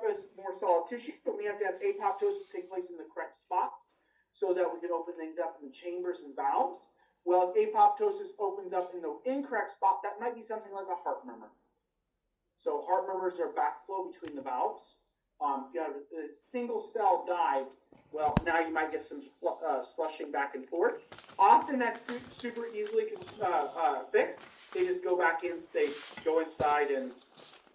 as more solid tissue, but we have to have apoptosis take place in the correct spots so that we can open things up in the chambers and valves. Well, if apoptosis opens up in the incorrect spot, that might be something like a heart murmur. So heart murmurs are backflow between the valves. If you have a single cell die, well, now you might get some slushing back and forth. Often that's super easily fixed. They just go back in, they go inside and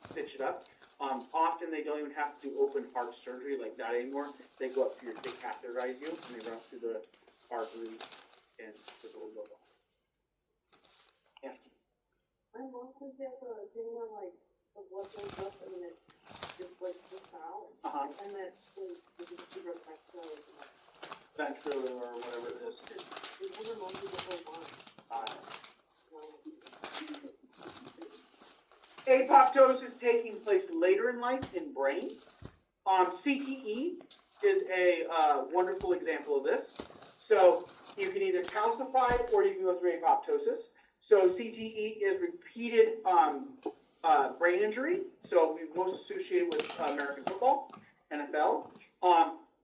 stitch it up. Often they don't even have to do open heart surgery like that anymore. They go up to they catheterize you and they run through the artery and the little logo. Yeah. My mom says there's a thing where like the blood goes up and then it's like this out, and then the sugar next to Ventricular or whatever it is. it never knows the whole month. Apoptosis taking place later in life in brain. CTE is a wonderful example of this. So you can either calcify or you can go through apoptosis. So CTE is repeated brain injury. So we most associated with American football, NFL.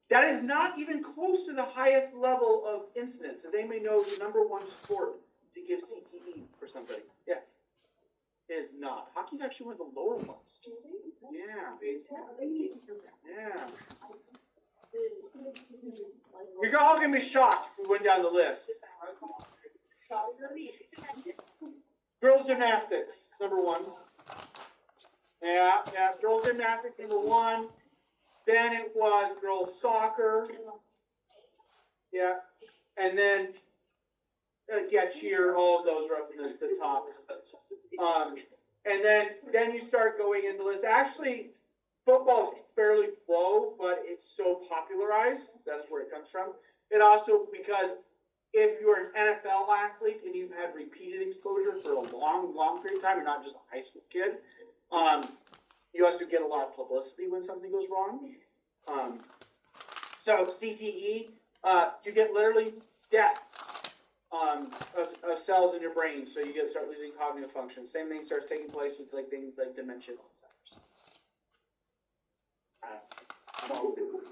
That is not even close to the highest level of incidence. Does anybody know the number one sport to give CTE for somebody? Yeah. It is not. Hockey's actually one of the lower ones. Yeah. Yeah. You're all going to be shocked if we went down the list. Girls gymnastics, number one. Yeah, girls gymnastics, number one. Then it was girls soccer. Yeah. And then, cheer, all of those are up in the top. And then you start going into this. Actually, football is fairly low, but it's so popularized. That's where it comes from. It also, because if you're an NFL athlete and you've had repeated exposure for a long, long period of time, you're not just a high school kid, you also get a lot of publicity when something goes wrong. So CTE, you get literally death of cells in your brain, so you start losing cognitive function. Same thing starts taking place with like things like dementia and Alzheimer's.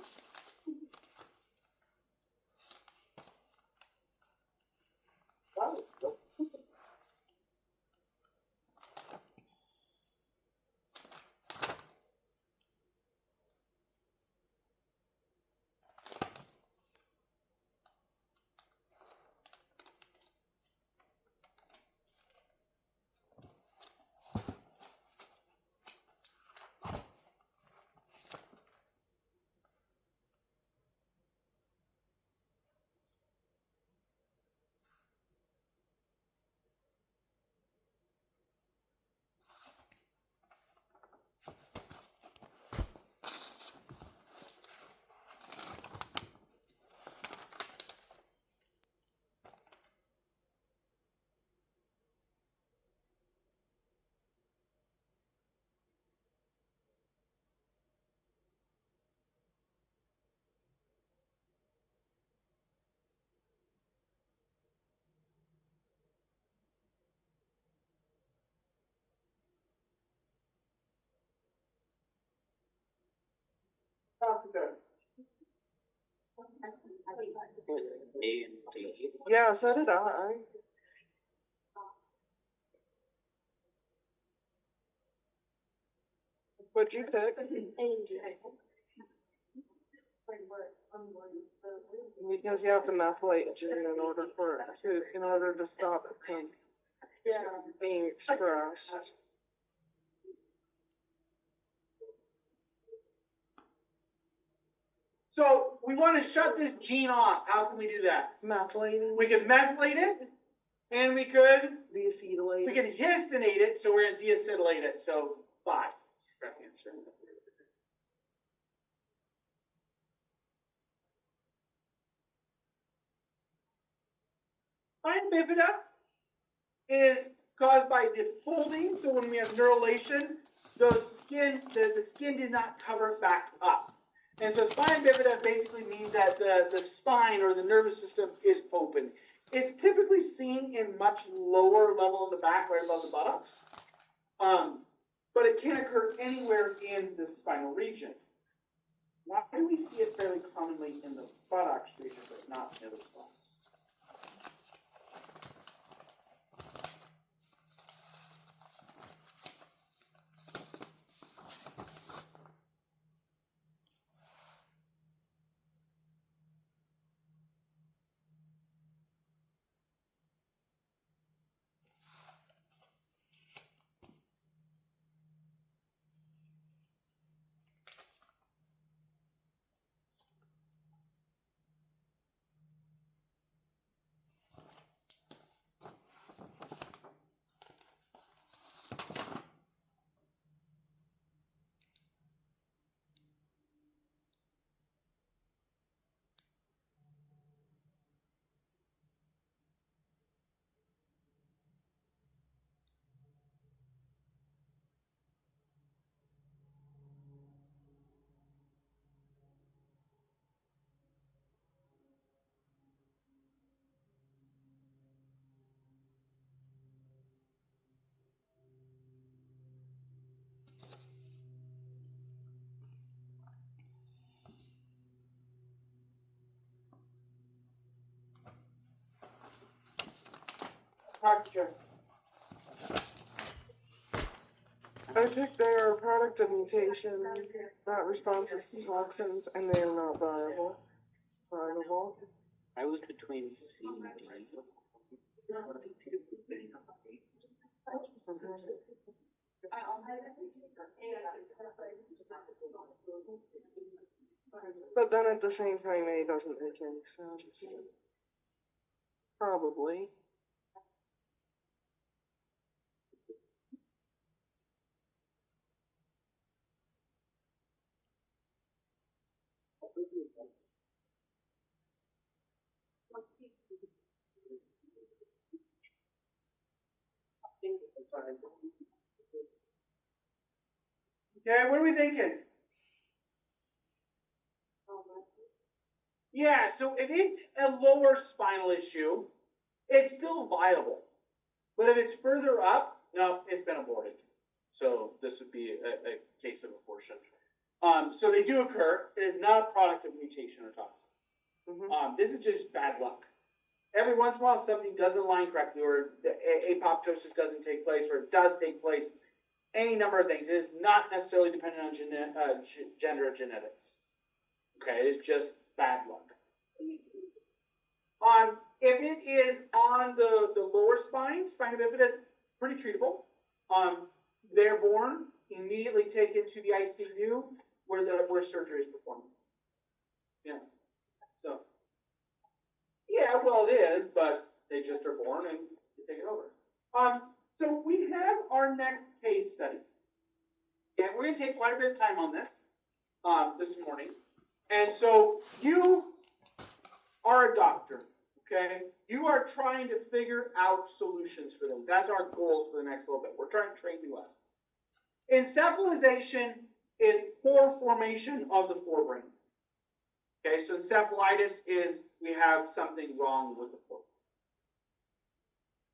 Yeah, so did I. What'd you pick? Because you have to methylate gene in order to stop it from being expressed. So we want to shut this gene off. How can we do that? Methylating. We could methylate it, and we could deacetylate. We can histonate it, so we're going to deacetylate it. So 5. Correct answer. Spina bifida is caused by defolding. So when we have neurulation, the skin did not cover it back up. And so spina bifida basically means that the spine or the nervous system is open. It's typically seen in much lower level of the back, right above the buttocks. but it can occur anywhere in the spinal region. Why do we see it fairly commonly in the buttocks region, but not in other spots? Dr. I think they are a product of mutation, not responses to toxins, and they are not viable. I was between C and D. But then at the same time, A doesn't make any sense. Probably. Okay, what are we thinking? Yeah, so if it's a lower spinal issue, it's still viable. But if it's further up, no, it's been aborted. So this would be a case of abortion. So they do occur. It is not a product of mutation or toxins. This is just bad luck. Every once in a while, something doesn't align correctly, or the apoptosis doesn't take place, or it does take place. Any number of things. It is not necessarily dependent on gender or genetics. Okay, it is just bad luck. If it is on the lower spine, spina bifida is pretty treatable. They're born, immediately taken to the ICU where surgery is performed. Yeah. So. Yeah, well, it is, but they just are born and you take it over. So we have our next case study. And we're going to take quite a bit of time on this morning. And so you are a doctor, okay? You are trying to figure out solutions for them. That's our goals for the next little bit. We're trying to train you up. Encephalization is poor formation of the forebrain. Okay, so encephalitis is we have something wrong with the forebrain.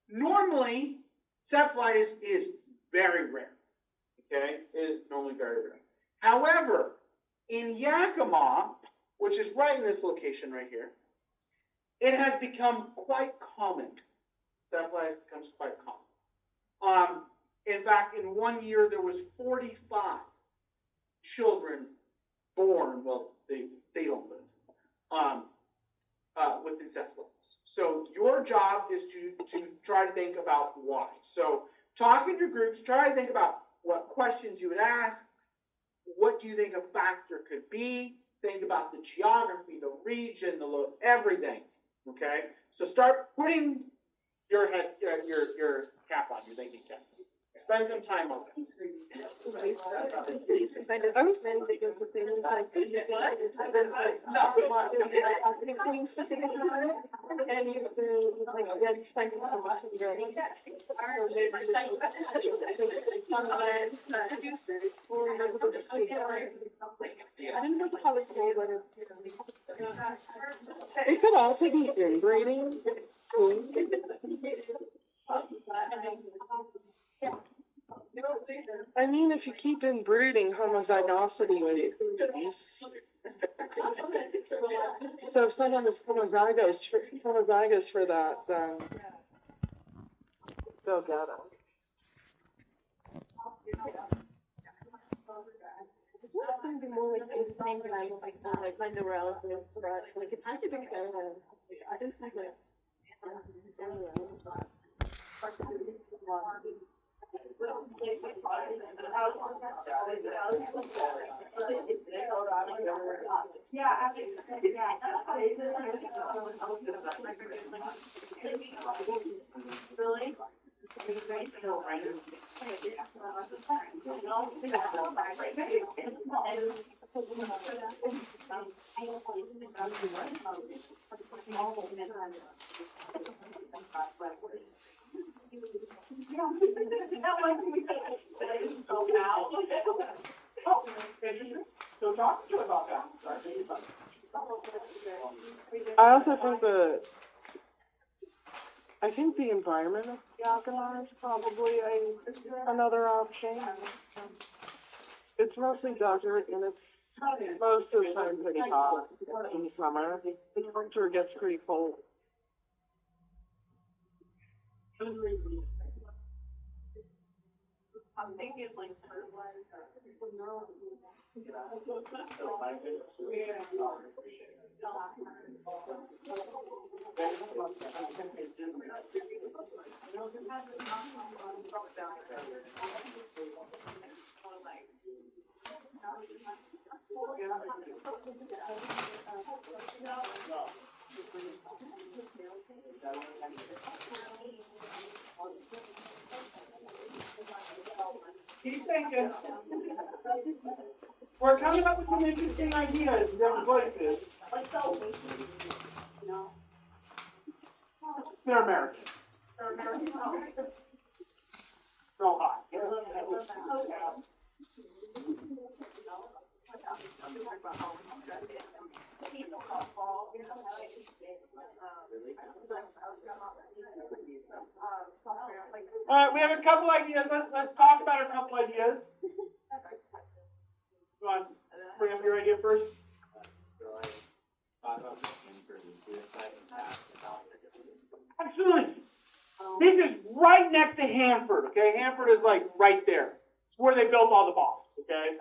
Normally, encephalitis is very rare. Okay, it is normally very rare. However, in Yakima, which is right in this location right here, it has become quite common. Encephalitis becomes quite common. In fact, in 1 year, there was 45 children born. Well, they don't live with encephalitis. So your job is to try to think about why. So talk in your groups. Try to think about what questions you would ask. What do you think a factor could be? Think about the geography, the region, everything. Okay. So start putting your cap on. Your thinking cap. Spend some time on this. I was saying because the thing is like, including specific and you do like that's spending so much of your I didn't know how it's made, but it could also be inbreeding. I mean, if you keep inbreeding, homozygosity will increase. So if someone is homozygous for that, then they'll get it. It's not gonna be more like it's the same kind of like kind of relatives, but like it's actually been kind of I think it's like Really? Oh, interesting. So talk to you about that. I also think the environment of Yakima is probably another option. It's mostly desert and it's most of the time pretty hot in the summer. The winter gets pretty cold. I'm thinking like Keep thinking. We're coming up with some interesting ideas in different places. They're Americans. So hot. All right, we have a couple ideas. Let's talk about a couple ideas. Go on, bring up your idea first. Excellent. This is right next to Hanford. Okay, Hanford is like right there. It's where they built all the bombs. Okay.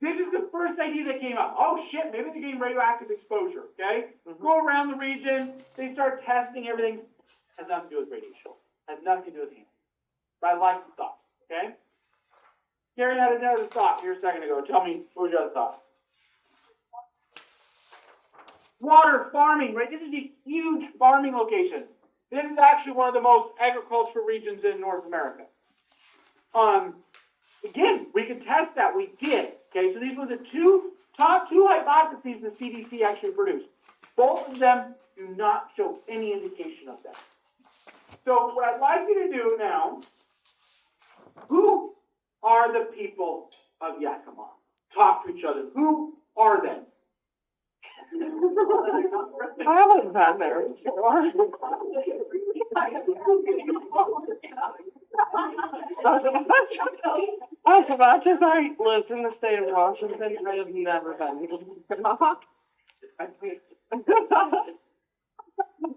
This is the first idea that came up. Oh shit, maybe they're getting radioactive exposure. Okay. Go around the region. They start testing everything. Has nothing to do with radiation. Has nothing to do with Hanford. But I like the thought. Okay. Gary had another thought here a second ago. Tell me, what was your other thought? Water farming, right? This is a huge farming location. This is actually one of the most agricultural regions in North America. Again, we could test that. We did. Okay, so these were the top two hypotheses the CDC actually produced. Both of them do not show any indication of that. So what I'd like you to do now, who are the people of Yakima? Talk to each other. Who are they? I haven't been there before. As much as I lived in the state of Washington, I have never been to Yakima.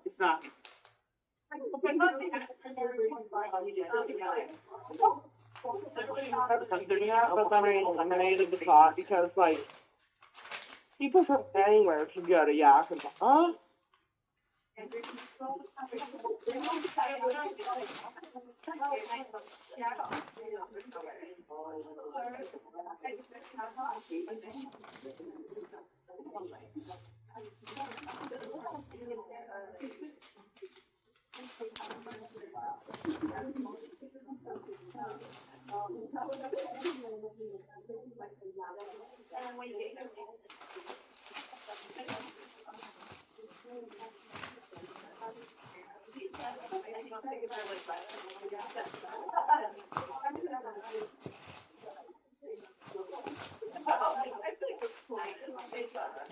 It's not. I was considering that, but then I eliminated the thought because, like, people from anywhere can go to Yakima. Huh?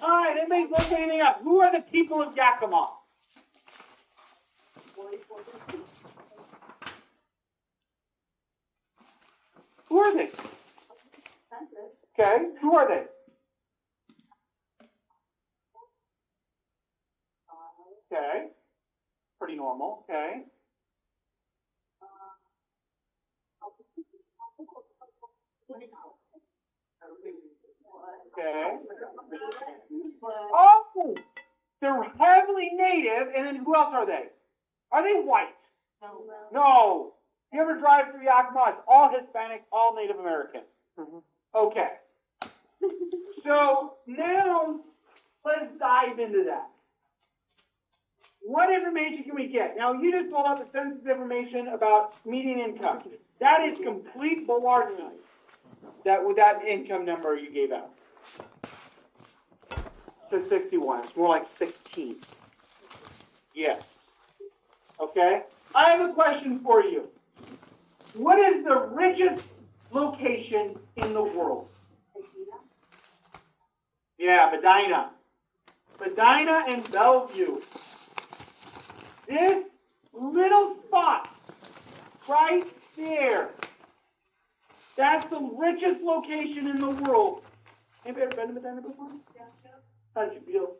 All right, everybody's looking anything up. Who are the people of Yakima? Who are they? Okay, who are they? Okay, pretty normal, okay. Okay. Oh, they're heavily native, and then who else are they? Are they white? No. You ever drive through Yakima? It's all Hispanic, all Native American. Okay. So now let's dive into that. What information can we get? Now you just pulled up the census information about median income. That is complete malarkey. That with that income number you gave out. It says 61. It's more like 16. Yes. Okay. I have a question for you. What is the richest location in the world? Yeah, Medina. Medina and Bellevue. This little spot right there. That's the richest location in the world. Anybody ever been to Medina before? How did you feel?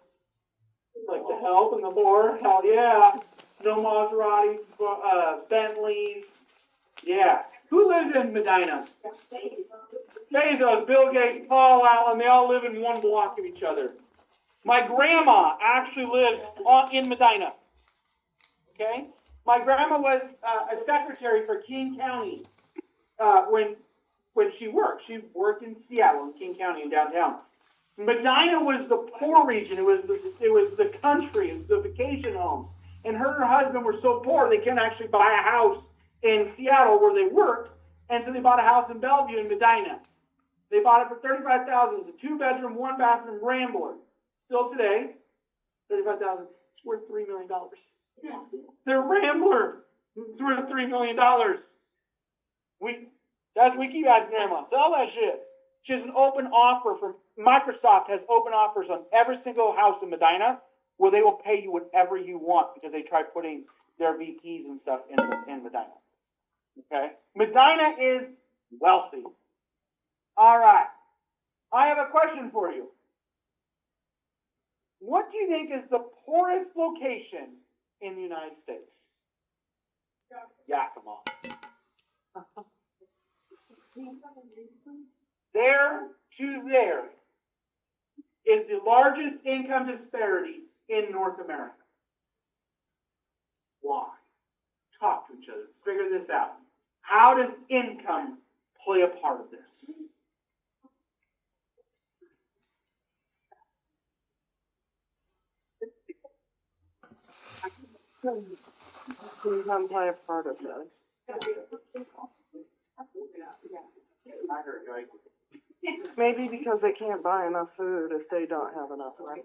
It's like the help and the Lord. Hell yeah. No Maseratis, Bentleys. Yeah. Who lives in Medina? Bezos, Bill Gates, Paul Allen. They all live in one block of each other. My grandma actually lives in Medina. Okay? My grandma was a secretary for King County when she worked. She worked in Seattle, in King County, in downtown. Medina was the poor region. It was the country. It was the vacation homes. And her and her husband were so poor they couldn't actually buy a house in Seattle where they worked, and so they bought a house in Bellevue in Medina. They bought it for $35,000. It was a 2-bedroom, 1-bathroom Rambler. Still today, $35,000. It's worth $3 million. Yeah. Their Rambler. It's worth $3 million. We keep asking Grandma, sell that shit. She has an open offer from Microsoft has open offers on every single house in Medina where they will pay you whatever you want because they try putting their VPs and stuff in Medina. Okay? Medina is wealthy. All right. I have a question for you. What do you think is the poorest location in the United States? Yakima. There to there is the largest income disparity in North America. Why? Talk to each other. Figure this out. How does income play a part of this? Income play a part of this. Maybe because they can't buy enough food if they don't have enough money.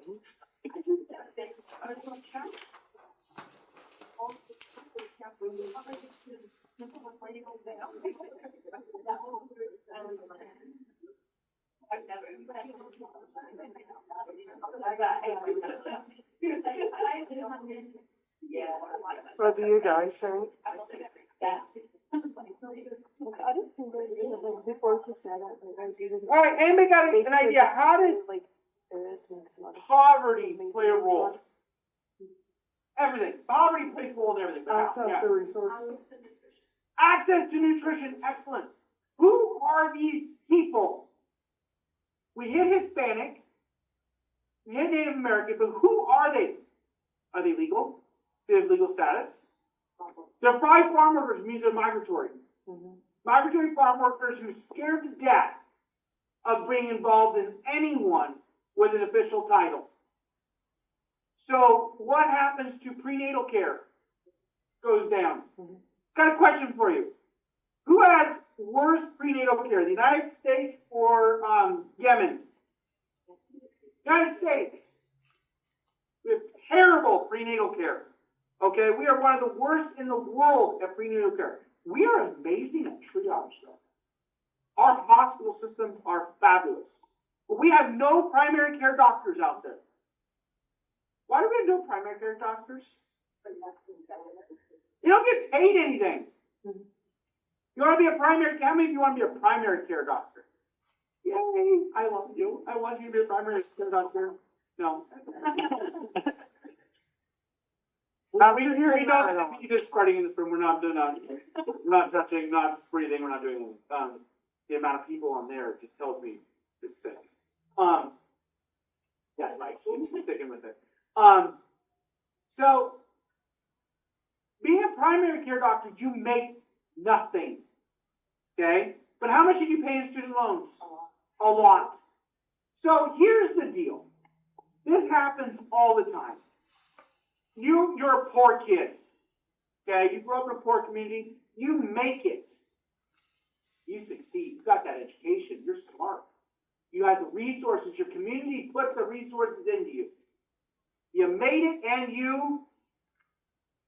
What do you guys think? I didn't see those videos before he said it. All right, anybody got an idea? How does like embarrassment? poverty play a role? Everything. Poverty plays a role in everything. Access to resources. Access to nutrition, excellent. Who are these people? We hit Hispanic, we hit Native American, but who are they? Are they legal? Do they have legal status? They're probably farm workers, means they're migratory. Migratory farm workers who are scared to death of being involved in anyone with an official title. So what happens to prenatal care? Goes down. Got a question for you. Who has worse prenatal care, the United States or Yemen? United States. We have terrible prenatal care. Okay, we are one of the worst in the world at prenatal care. We are amazing at triage, though. Our hospital systems are fabulous. But we have no primary care doctors out there. Why do we have no primary care doctors? They don't get paid anything. You wanna be a primary, how many of you wanna be a primary care doctor? Yay, I love you. I want you to be a primary care doctor. No. We know the disease is spreading in this room. We're not doing, we're not touching, not breathing, we're not doing, the amount of people on there just tells me it's sick. Yes, Mike, so I'm sticking with it. So, being a primary care doctor, you make nothing. Okay? But how much did you pay in student loans? A lot. So here's the deal. This happens all the time. You're a poor kid. Okay? You grew up in a poor community. You make it. You succeed. You got that education. You're smart. You had the resources. Your community puts the resources into you. You made it and you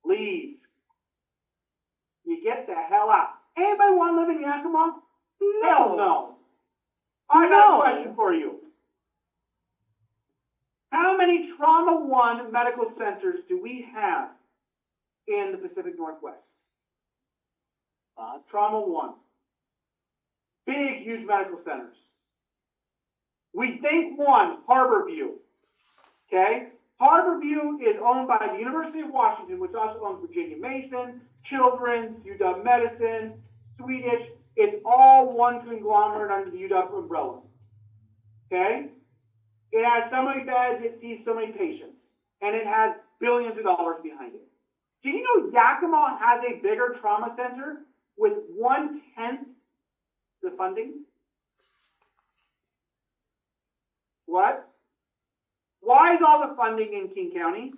leave. You get the hell out. Anybody want to live in Yakima? Hell no. I got a question for you. How many Trauma One medical centers do we have in the Pacific Northwest? Trauma One. Big, huge medical centers. We think one, Harborview. Okay? Harborview is owned by the University of Washington, which also owns Virginia Mason, Children's, UW Medicine, Swedish. It's all one conglomerate under the UW umbrella. Okay? It has so many beds, it sees so many patients. And it has billions of dollars behind it. Do you know Yakima has a bigger trauma center with 1/10 the funding? What? Why is all the funding in King County?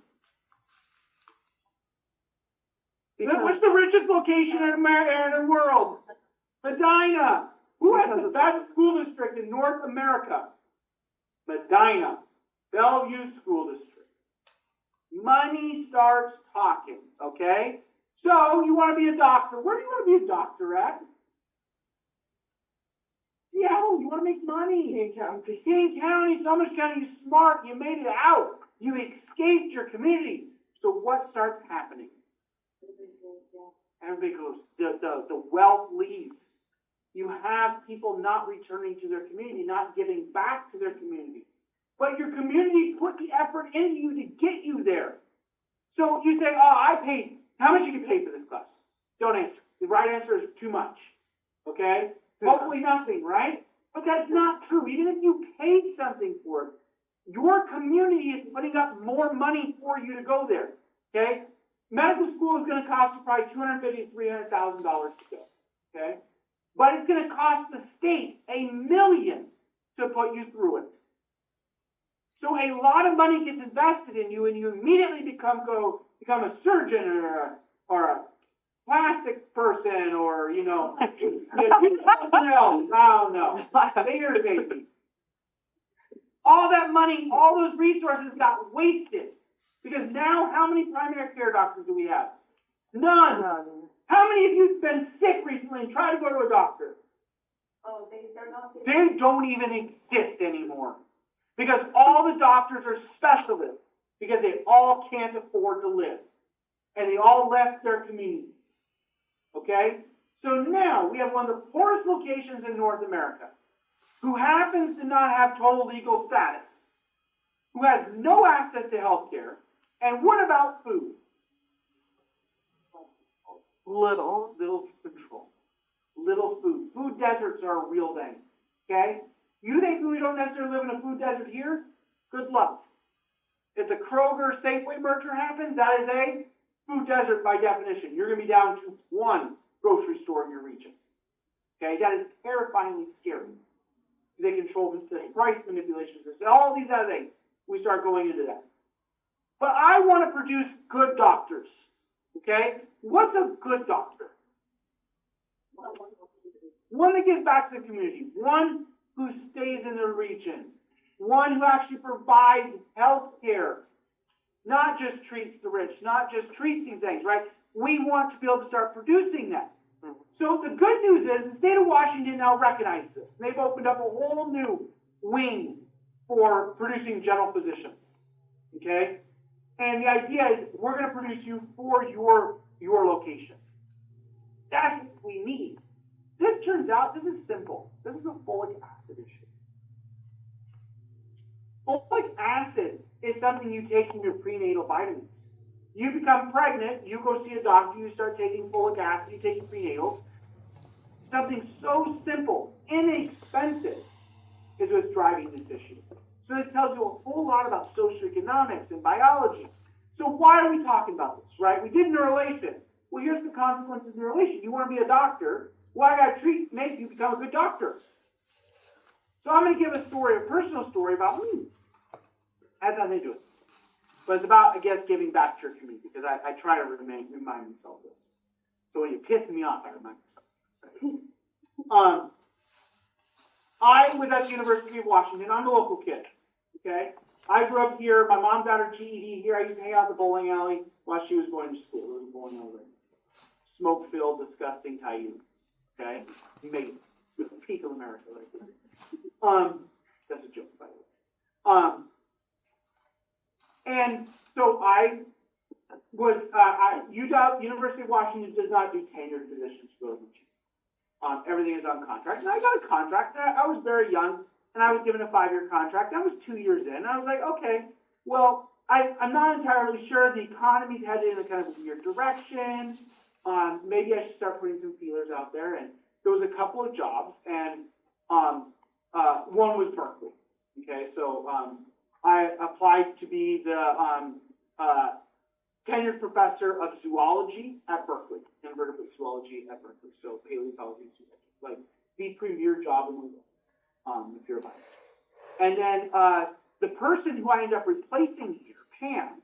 What's the richest location in the world? Medina. Who has the best school district in North America? Medina. Bellevue School District. Money starts talking, okay? So, you want to be a doctor. Where do you want to be a doctor at? Seattle, you want to make money. King County, Summers County, you're smart. You made it out. You escaped your community. So what starts happening? Everybody goes, the wealth leaves. You have people not returning to their community, not giving back to their community. But your community put the effort into you to get you there. So you say, oh, I paid. How much did you pay for this class? Don't answer. The right answer is too much. Okay? Hopefully nothing, right? But that's not true. Even if you paid something for it, your community is putting up more money for you to go there. Okay? Medical school is going to cost you probably $250,000 to $300,000 to go. Okay? But it's going to cost the state $1 million to put you through it. So a lot of money gets invested in you, and you immediately become a surgeon or a plastic person, or you know, something else. I don't know. They irritate me. All that money, all those resources got wasted. Because now, how many primary care doctors do we have? None. How many of you have been sick recently and tried to go to a doctor? Oh, they're not. They don't even exist anymore. Because all the doctors are specialists. Because they all can't afford to live. And they all left their communities. Okay? So now, we have one of the poorest locations in North America, who happens to not have total legal status, who has no access to health care. And what about food? Little control. Little food. Food deserts are a real thing. Okay? You think we don't necessarily live in a food desert here? Good luck. If the Kroger-Safeway merger happens, that is a food desert by definition. You're going to be down to one grocery store in your region. Okay? That is terrifyingly scary. Because they control the price manipulations. All these other things. We start going into that. But I want to produce good doctors. Okay? What's a good doctor? One that gives back to the community. One who stays in the region. One who actually provides health care. Not just treats the rich. Not just treats these things, right? We want to be able to start producing that. So the good news is the state of Washington now recognizes this. They've opened up a whole new wing for producing general physicians. Okay? And the idea is we're going to produce you for your location. That's what we need. This turns out, this is simple. This is a folic acid issue. Folic acid is something you take in your prenatal vitamins. You become pregnant, you go see a doctor, you start taking folic acid, you take prenatals. Something so simple, inexpensive, is what's driving this issue. So this tells you a whole lot about socioeconomics and biology. So why are we talking about this, right? We did neurulation. Well, here's the consequences of neurulation. You want to be a doctor, well, I got to make you become a good doctor. So I'm going to give a story, a personal story about me. Has nothing to do with this. But it's about, I guess, giving back to your community, because I try to remind myself of this. So when you piss me off, I remind myself. I was at the University of Washington. I'm a local kid. Okay? I grew up here. My mom got her GED here. I used to hang out at the bowling alley while she was going to school. There was a bowling alley. Smoke-filled, disgusting Thai units. Okay? Amazing. The peak of America right there. That's a joke, by the way. And so I was, UW, University of Washington does not do tenured positions really much. Everything is on contract. And I got a contract. I was very young, and I was given a 5-year contract. I was 2 years in. And I was like, okay, well, I'm not entirely sure. The economy's headed in a kind of weird direction. Maybe I should start putting some feelers out there. And there was a couple of jobs, and one was Berkeley. Okay, so I applied to be the tenured professor of zoology at Berkeley, invertebrate zoology at Berkeley, so paleontology, like the premier job in the world, if you're a biologist. And then the person who I ended up replacing here, Pam,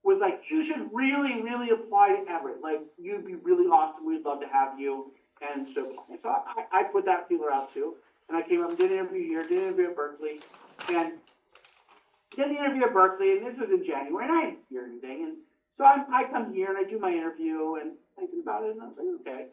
was like, you should really, really apply to Everett. Like, you'd be really awesome. We'd love to have you. And so I put that feeler out too. And I came up and did an interview here, did an interview at Berkeley, and did the interview at Berkeley, and this was in January, and I didn't hear anything. And so I come here and I do my interview and thinking about it, and I was like, okay.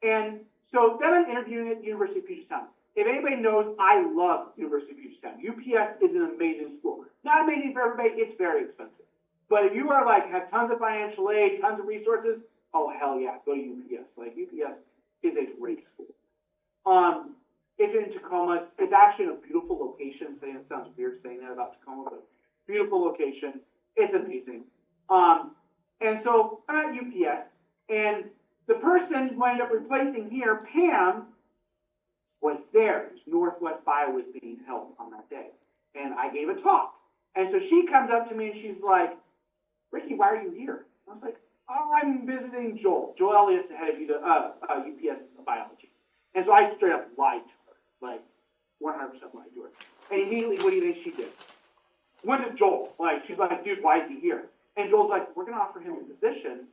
And so then I'm interviewing at University of Puget Sound. If anybody knows, I love University of Puget Sound. UPS is an amazing school. Not amazing for everybody, it's very expensive. But if you are like, have tons of financial aid, tons of resources, oh hell yeah, go to UPS. Like UPS is a great school. It's in Tacoma. It's actually in a beautiful location. Saying it sounds weird saying that about Tacoma, but beautiful location. It's amazing. And so I'm at UPS, and the person who I ended up replacing here, Pam, was there. It was Northwest Bio was being held on that day. And I gave a talk. And so she comes up to me and she's like, Ricky, why are you here? I was like, oh, I'm visiting Joel. Joel Elliott's the head of UPS biology. And so I straight up lied to her, like 100% lied to her. And immediately, what do you think she did? Went to Joel. Like, she's like, dude, why is he here? And Joel's like, we're going to offer him a position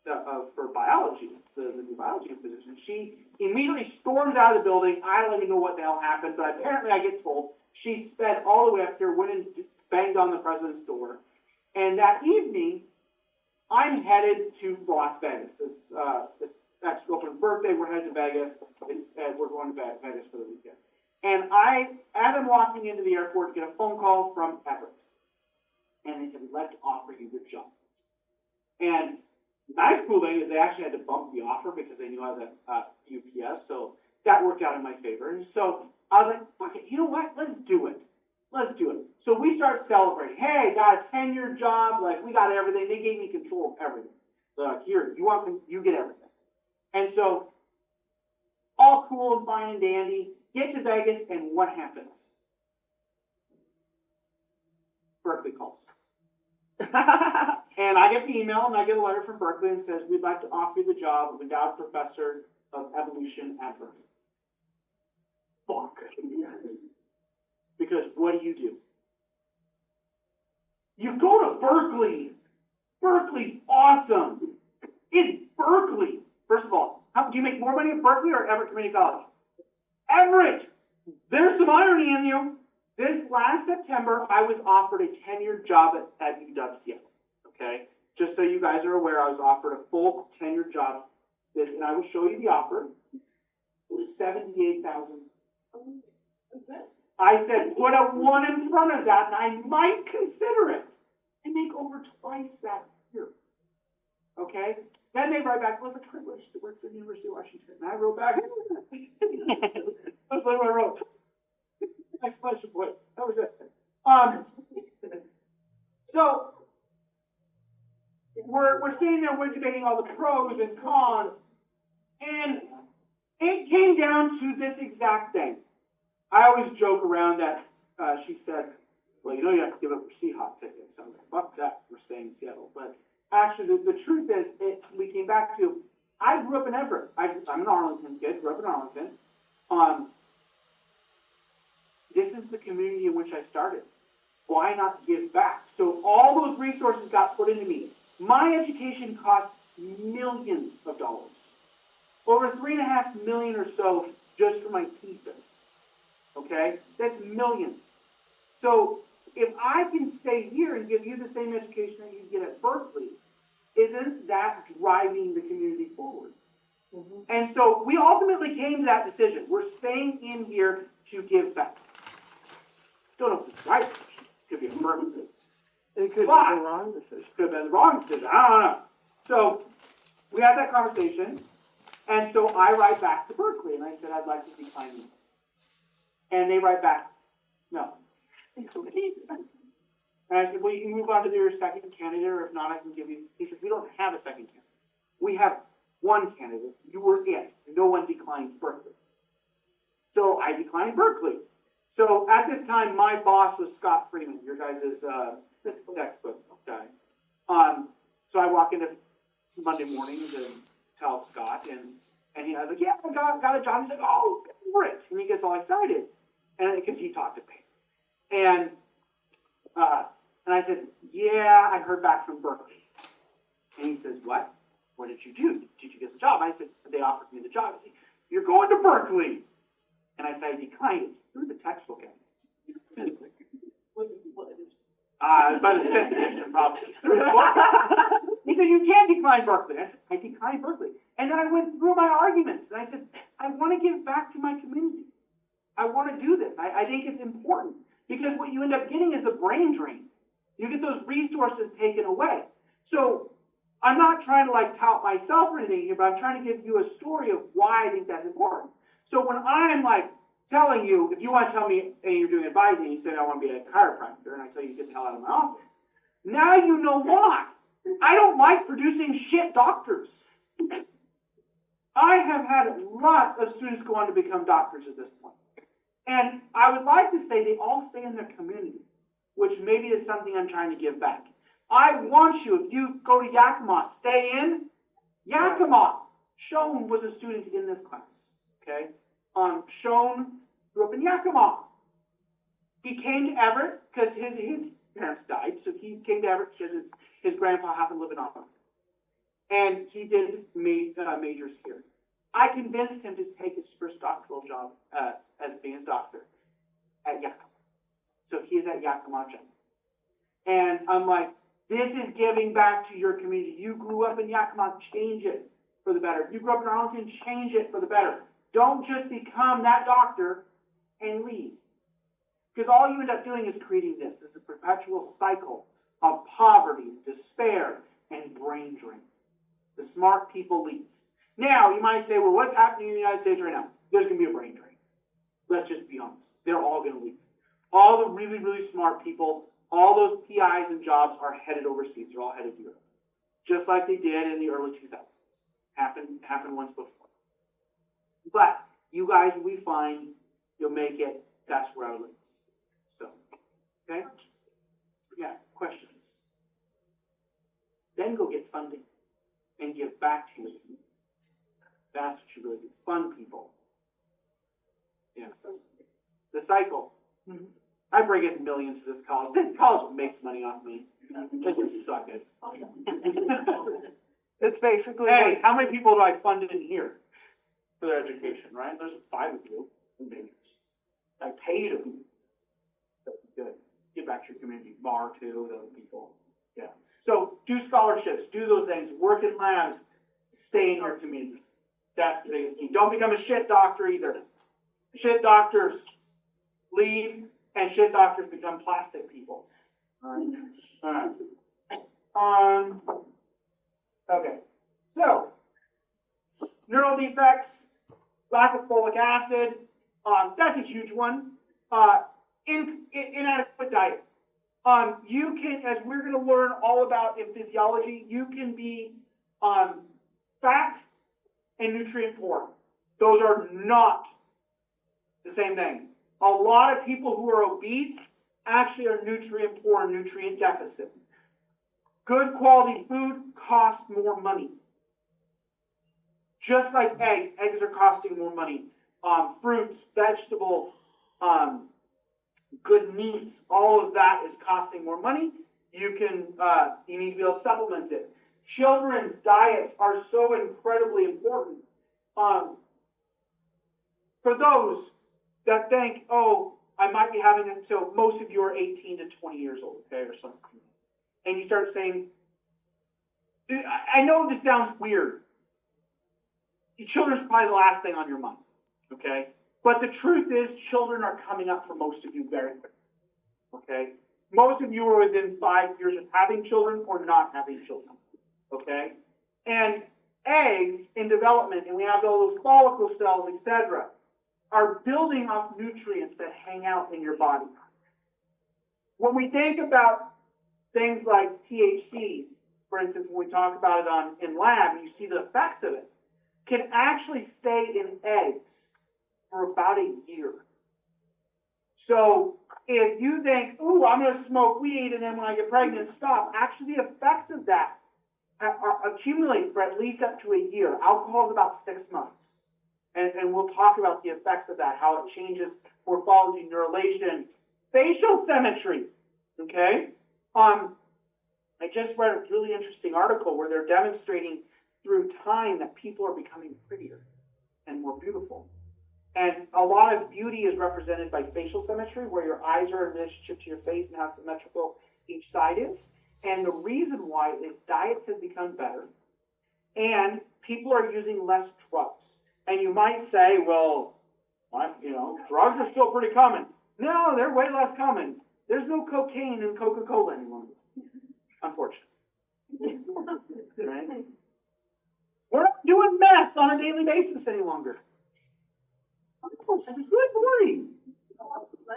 for biology, the new biology position. She immediately storms out of the building. I don't even know what the hell happened, but apparently I get told she sped all the way up here, went and banged on the president's door. And that evening, I'm headed to Las Vegas. This ex-girlfriend's birthday, we're headed to Vegas. We're going to Vegas for the weekend. And as I'm walking into the airport, get a phone call from Everett. And they said, we'd like to offer you the job. And the nice cool thing is they actually had to bump the offer because they knew I was at UPS. So that worked out in my favor. And so I was like, fuck it, you know what? Let's do it. Let's do it. So we start celebrating. Hey, got a 10-year job. Like, we got everything. They gave me control of everything. They're like, here, you get everything. And so, all cool and fine and dandy. Get to Vegas, and what happens? Berkeley calls. And I get the email, and I get a letter from Berkeley and says, we'd like to offer you the job of endowed professor of evolution at Berkeley. Fuck. Because what do? You go to Berkeley. Berkeley's awesome. It's Berkeley. First of all, do you make more money at Berkeley or Everett Community College? Everett! There's some irony in you. This last September, I was offered a 10-year job at UW Seattle. Okay? Just so you guys are aware, I was offered a full 10-year job. And I will show you the offer. It was $78,000. I said, put a 1 in front of that, and I might consider it. I make over twice that here. Okay? Then they write back, well, it's a privilege to work for the University of Washington. And I wrote back, that's like what I wrote. Exclamation point. That was it. So we're sitting there, we're debating all the pros and cons, and it came down to this exact thing. I always joke around that she said, well, you know, you have to give up your Seahawk tickets. I'm like, fuck that, we're staying in Seattle. But actually, the truth is, we came back to, I grew up in Everett. I'm an Arlington kid, grew up in Arlington. This is the community in which I started. Why not give back? So all those resources got put into me. My education cost millions of dollars. Over $3.5 million or so just for my thesis. Okay? That's millions. So if I can stay here and give you the same education that you get at Berkeley, isn't that driving the community forward? Mm-hmm. And so we ultimately came to that decision. We're staying in here to give back. Don't know if it's the right decision. Could be a perfect. It could be the wrong decision. Could have been the wrong decision. I don't know. So we had that conversation, and so I write back to Berkeley, and I said I'd like to decline you. And they write back, no. And I said, well, you can move on to your second candidate, or if not, I can give you. He said, we don't have a second candidate. We have one candidate. You were it. No one declined Berkeley. So I declined Berkeley. So at this time, my boss was Scott Freeman, your guys' textbook guy. So I walk into Monday mornings and tell Scott, and I was like, yeah, I got a job. He's like, oh, great. And he gets all excited. And because he talked to me. And I said, yeah, I heard back from Berkeley. And he says, what? What did you do? Did you get the job? I said, they offered me the job. He said, you're going to Berkeley. And I said, I declined it. Threw the textbook at me. By the fifth edition, probably. Threw the book. He said, you can't decline Berkeley. I said, I declined Berkeley. And then I went through my arguments. And I said, I want to give back to my community. I want to do this. I think it's important. Because what you end up getting is a brain drain. You get those resources taken away. So I'm not trying to like tout myself or anything here, but I'm trying to give you a story of why I think that's important. So when I'm like telling you, if you want to tell me, and you're doing advising, and you say I want to be a chiropractor, and I tell you get the hell out of my office. Now you know why. I don't like producing shit doctors. I have had lots of students go on to become doctors at this point. And I would like to say they all stay in their community, which maybe is something I'm trying to give back. I want you, if you go to Yakima, stay in Yakima. Shone was a student in this class, okay? Shone grew up in Yakima. He came to Everett because his parents died, so he came to Everett because his grandpa happened to live in Ottawa. And he did his majors here. I convinced him to take his first doctoral job as being his doctor at Yakima. So he's at Yakima Gym. And I'm like, this is giving back to your community. You grew up in Yakima, change it for the better. You grew up in Arlington, change it for the better. Don't just become that doctor and leave. Because all you end up doing is creating this. This is a perpetual cycle of poverty, despair, and brain drain. The smart people leave. Now, you might say, well, what's happening in the United States right now? There's going to be a brain drain. Let's just be honest. They're all going to leave. All the really, really smart people, all those PIs and jobs are headed overseas. They're all headed to Europe. Just like they did in the early 2000s. Happened once before. But you guys, we find you'll make it. That's where I live. So, okay? Yeah, questions. Then go get funding and give back to you. That's what you really do. Fund people. Yeah. The cycle. Mm-hmm. I bring in millions to this college. This college makes money off me. They can suck it. It's basically Hey, how many people do I fund in here for their education, right? There's 5 of you in majors. I paid them. That's good. Give back to your community. Bar too, the other people. Yeah. So do scholarships, do those things, work in labs, stay in your community. That's the biggest key. Don't become a shit doctor either. Shit doctors leave, and shit doctors become plastic people. All right. Okay. So, neural defects, lack of folic acid, that's a huge one. Inadequate diet. You can, as we're going to learn all about in physiology, you can be fat and nutrient poor. Those are not the same thing. A lot of people who are obese actually are nutrient poor and nutrient deficit. Good quality food costs more money. Just like eggs. Eggs are costing more money. Fruits, vegetables, good meats, all of that is costing more money. You need to be able to supplement it. Children's diets are so incredibly important. For those that think, oh, I might be having it, so most of you are 18 to 20 years old, okay, or something. And you start saying, I know this sounds weird. Your children's probably the last thing on your mind, okay? But the truth is, children are coming up for most of you very quickly, okay? Most of you are within 5 years of having children or not having children, okay? And eggs in development, and we have all those follicle cells, etc., are building off nutrients that hang out in your body. When we think about things like THC, for instance, when we talk about it in lab, you see the effects of it, can actually stay in eggs for about a year. So if you think, ooh, I'm going to smoke weed and then when I get pregnant, stop. Actually, the effects of that accumulate for at least up to a year. Alcohol is about 6 months. And we'll talk about the effects of that, how it changes morphology, neurulation, facial symmetry. Okay? I just read a really interesting article where they're demonstrating through time that people are becoming prettier and more beautiful. And a lot of beauty is represented by facial symmetry, where your eyes are in relationship to your face and how symmetrical each side is. And the reason why is diets have become better and people are using less drugs. And you might say, well, drugs are still pretty common. No, they're way less common. There's no cocaine in Coca-Cola anymore, unfortunately. Right? We're not doing meth on a daily basis any longer. Good morning.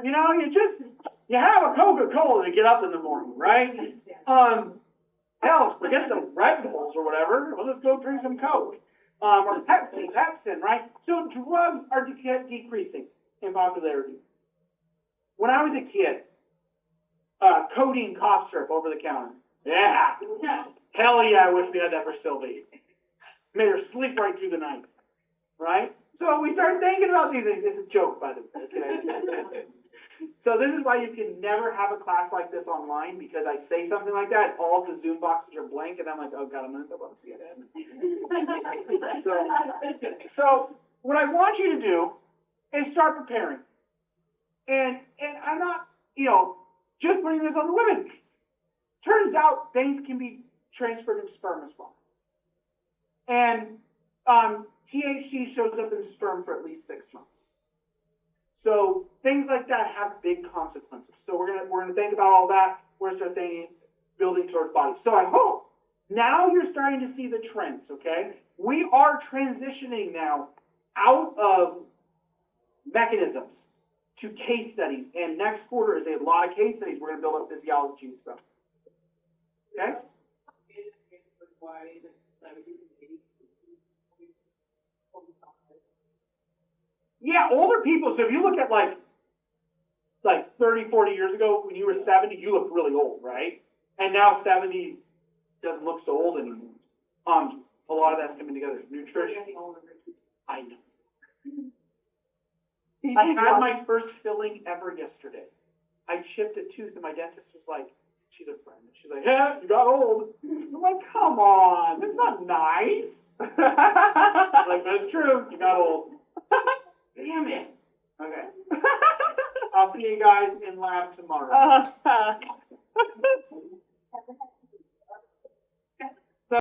You have a Coca-Cola to get up in the morning, right? Hell, forget the Red Bulls or whatever. We'll just go drink some Coke. Or Pepsin, right? So drugs are decreasing in popularity. When I was a kid, codeine cough syrup over the counter. Yeah. Hell yeah, I wish we had that for Sylvie. Made her sleep right through the night. Right? So we started thinking about these things. This is a joke, by the way. Okay? So this is why you can never have a class like this online, because I say something like that, all of the Zoom boxes are blank, and I'm like, oh God, I'm going to go on CNN. So what I want you to do is start preparing. And I'm not, just putting this on the women. Turns out things can be transferred in sperm as well. And THC shows up in sperm for at least 6 months. So things like that have big consequences. So we're gonna think about all that. We're gonna start building towards body. So I hope now you're starting to see the trends. Okay, we are transitioning now out of mechanisms to case studies, and next quarter is a lot of case studies. We're gonna build up physiology and stuff. Okay. Yeah, older people. So if you look at like 30, 40 years ago, when you were 70, you looked really old, right? And now 70 doesn't look so old anymore. A lot of that's coming together. Nutrition. I know. I had my first filling ever yesterday. I chipped a tooth and my dentist was like, she's a friend. She's like, yeah, you got old. I'm like, come on, that's not nice. She's like, that's true, you got old. Damn it. Okay. I'll see you guys in lab tomorrow.